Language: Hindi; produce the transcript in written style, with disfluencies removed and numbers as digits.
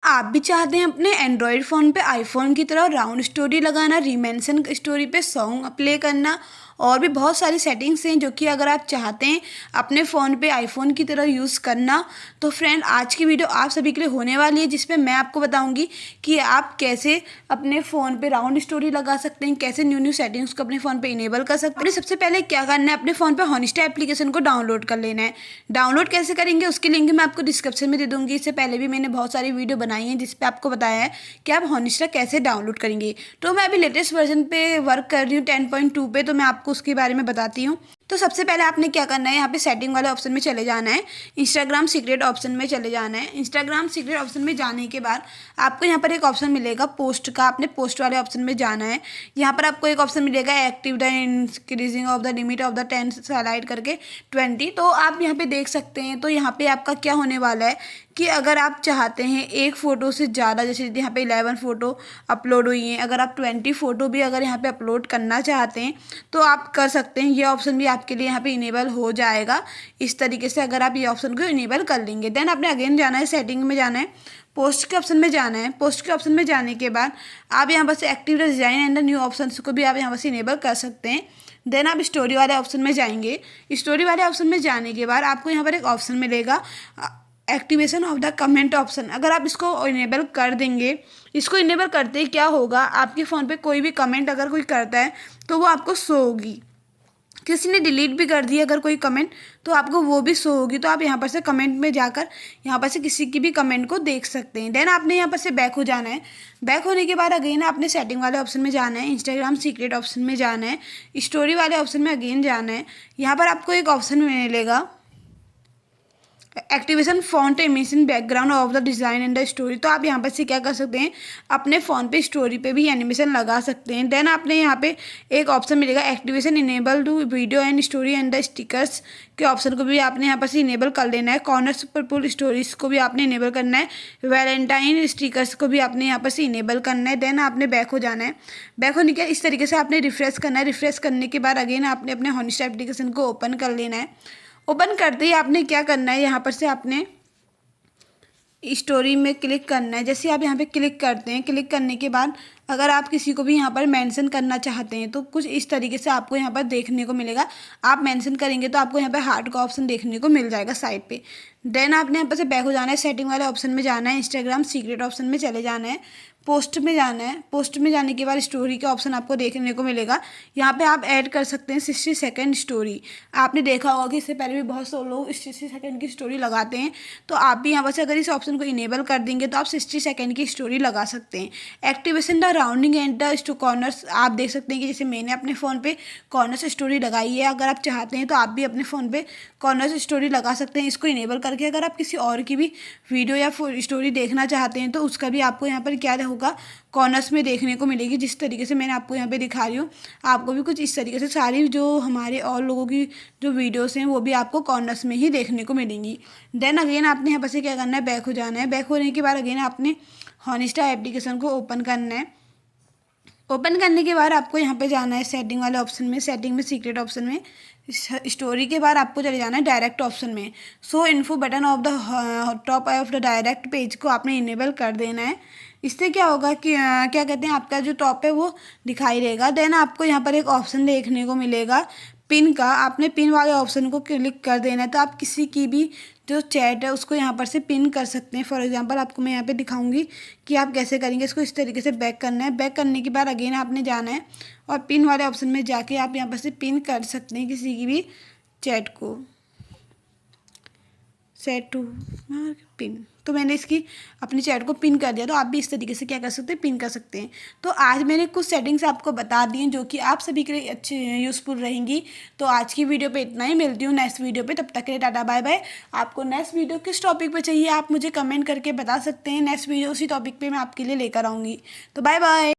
आप भी चाहते हैं अपने एंड्रॉयड फ़ोन पे आईफोन की तरह राउंड स्टोरी लगाना, रीमेंशन स्टोरी पे सॉन्ग प्ले करना और भी बहुत सारी सेटिंग्स हैं जो कि अगर आप चाहते हैं अपने फ़ोन पे आईफोन की तरह यूज़ करना, तो फ्रेंड आज की वीडियो आप सभी के लिए होने वाली है, जिसमें मैं आपको बताऊंगी कि आप कैसे अपने फ़ोन पे राउंड स्टोरी लगा सकते हैं, कैसे न्यू न्यू सेटिंग्स को अपने फ़ोन पे इनेबल कर सकते हैं। सबसे पहले क्या करना है, अपने फ़ोन पे हॉनिस्टा एप्लीकेशन को डाउनलोड कर लेना है। डाउनलोड कैसे करेंगे उसकी लिंक मैं आपको डिस्क्रिप्शन में दे दूँगी। इससे पहले भी मैंने बहुत सारी वीडियो बनाई है जिस पे आपको बताया है कि आप हॉनिस्टा कैसे डाउनलोड करेंगे। तो मैं अभी लेटेस्ट वर्जन पे वर्क कर रही हूँ 10.2 पे, तो मैं आपको उसके बारे में बताती हूँ। तो सबसे पहले आपने क्या करना है, यहाँ पे सेटिंग वाले ऑप्शन में चले जाना है, इंस्टाग्राम सीक्रेट ऑप्शन में चले जाना है। इंस्टाग्राम सीक्रेट ऑप्शन में जाने के बाद आपको यहाँ पर एक ऑप्शन मिलेगा पोस्ट का, आपने पोस्ट वाले ऑप्शन में जाना है। यहाँ पर आपको एक ऑप्शन मिलेगा active the increasing of the limit of the 10 select करके 20। तो आप यहाँ पे देख सकते हैं। तो यहाँ पे आपका क्या होने वाला है कि अगर आप चाहते हैं एक फ़ोटो से ज़्यादा, जैसे यहाँ पे 11 फ़ोटो अपलोड हुई हैं, अगर आप 20 फ़ोटो भी अगर यहाँ पे अपलोड करना चाहते हैं तो आप कर सकते हैं। ये ऑप्शन भी आपके लिए यहाँ पे इनेबल हो जाएगा इस तरीके से, अगर आप ये ऑप्शन को इनेबल कर लेंगे। देन आपने अगेन जाना है, सेटिंग में जाना है, पोस्ट के ऑप्शन में जाना है। पोस्ट के ऑप्शन में जाने के बाद आप यहाँ पर से active the design and the new option को भी आप यहाँ पर से इनेबल कर सकते हैं। देन आप स्टोरी वाले ऑप्शन में जाएंगे। स्टोरी वाले ऑप्शन में जाने के बाद आपको यहाँ पर एक ऑप्शन मिलेगा activation of the comment option. अगर आप इसको इनेबल कर देंगे, इसको इनेबल करते ही क्या होगा, आपके फ़ोन पे कोई भी कमेंट अगर कोई करता है तो वो आपको शो होगी। किसी ने डिलीट भी कर दी अगर कोई कमेंट तो आपको वो भी शो होगी। तो आप यहाँ पर से कमेंट में जाकर यहाँ पर से किसी की भी कमेंट को देख सकते हैं। देन आपने यहाँ पर से बैक हो जाना है। बैक होने के बाद अगेन आपने सेटिंग वाले ऑप्शन में जाना है, इंस्टाग्राम सीक्रेट ऑप्शन में जाना है, स्टोरी वाले ऑप्शन में अगेन जाना है। यहाँ पर आपको एक ऑप्शन मिलेगा activation font animation background of the design and the story. तो आप यहाँ पर से क्या कर सकते हैं, अपने फ़ोन पे स्टोरी पे भी एनिमेशन लगा सकते हैं। देन आपने यहाँ पे एक ऑप्शन मिलेगा activation enable to video and story and the stickers के ऑप्शन को भी आपने यहाँ पर से इनेबल कर लेना है। कॉर्नर्स पर पुल स्टोरीज को भी आपने इनेबल करना है। वैलेंटाइन स्टिकर्स को भी आपने यहाँ पर से इनेबल करना है। देन आपने बैक हो जाना है। बैक होने के इस तरीके से आपने रिफ्रेश करना है। रिफ्रेश करने के बाद अगेन आपने अपने हॉनिस्टा एप्लीकेशन को ओपन कर लेना है। ओपन करते ही आपने क्या करना है, यहाँ पर से आपने स्टोरी में क्लिक करना है। जैसे आप यहाँ पे क्लिक करते हैं, क्लिक करने के बाद अगर आप किसी को भी यहाँ पर मेंशन करना चाहते हैं तो कुछ इस तरीके से आपको यहाँ पर देखने को मिलेगा। आप मेंशन करेंगे तो आपको यहाँ पर हार्ट का ऑप्शन देखने को मिल जाएगा साइड पे। देन आपने यहाँ पर से बैक हो जाना है, सेटिंग वाले ऑप्शन में जाना है, इंस्टाग्राम सीक्रेट ऑप्शन में चले जाना है, पोस्ट में जाना है। पोस्ट में जाने के बाद स्टोरी का ऑप्शन आपको देखने को मिलेगा। यहाँ पे आप ऐड कर सकते हैं 60 सेकेंड स्टोरी। आपने देखा होगा कि इससे पहले भी बहुत से लोग 60 सेकेंड की स्टोरी लगाते हैं, तो आप भी यहाँ पर से अगर इस ऑप्शन को इनेबल कर देंगे तो आप 60 सेकेंड की स्टोरी लगा सकते हैं। Activation the rounding and the corners, आप देख सकते हैं कि जैसे मैंने अपने फ़ोन पे कॉर्नर्स स्टोरी लगाई है। अगर आप चाहते हैं तो आप भी अपने फ़ोन पे कॉर्नर्स स्टोरी लगा सकते हैं इसको इनेबल करके। अगर आप किसी और की भी वीडियो या स्टोरी देखना चाहते हैं तो उसका भी आपको यहाँ पर क्या होगा, कॉर्नर्स में देखने को मिलेगी। जिस तरीके से मैंने आपको यहाँ पे दिखा रही हूँ, आपको भी कुछ इस तरीके से सारी जो हमारे और लोगों की जो वीडियोस हैं वो भी आपको कॉर्नर्स में ही देखने को मिलेंगी। देन अगेन आपने यहाँ पर से क्या करना है, बैक हो जाना है। बैक होने के बाद अगेन आपने हॉनिस्टा एप्लीकेशन को ओपन करना है। ओपन करने के बाद आपको यहाँ पे जाना है सेटिंग वाले ऑप्शन में, सेटिंग में सीक्रेट ऑप्शन में, स्टोरी के बाद आपको चले जाना है डायरेक्ट ऑप्शन में। So info button of the top of the direct page को आपने इनेबल कर देना है। इससे क्या होगा कि क्या कहते हैं, आपका जो टॉप है वो दिखाई देगा। देन आपको यहाँ पर एक ऑप्शन देखने को मिलेगा पिन का, आपने पिन वाले ऑप्शन को क्लिक कर देना है। तो आप किसी की भी जो चैट है उसको यहाँ पर से पिन कर सकते हैं। फॉर एग्जांपल आपको मैं यहाँ पे दिखाऊंगी कि आप कैसे करेंगे। इसको इस तरीके से बैक करना है। बैक करने के बाद अगेन आपने जाना है और पिन वाले ऑप्शन में जाके आप यहाँ पर से पिन कर सकते हैं किसी की भी चैट को। सेट टू पिन, तो मैंने इसकी अपनी चैट को पिन कर दिया। तो आप भी इस तरीके से क्या कर सकते हैं, पिन कर सकते हैं। तो आज मैंने कुछ सेटिंग्स आपको बता दी हैं जो कि आप सभी के लिए अच्छी यूज़फुल रहेंगी। तो आज की वीडियो पे इतना ही, मिलती हूँ नेक्स्ट वीडियो पे। तब तक के लिए टाटा बाय बाय। आपको नेक्स्ट वीडियो किस टॉपिक पे चाहिए आप मुझे कमेंट करके बता सकते हैं। नेक्स्ट वीडियो उसी टॉपिक पे मैं आपके लिए लेकर आऊँगी। तो बाय बाय।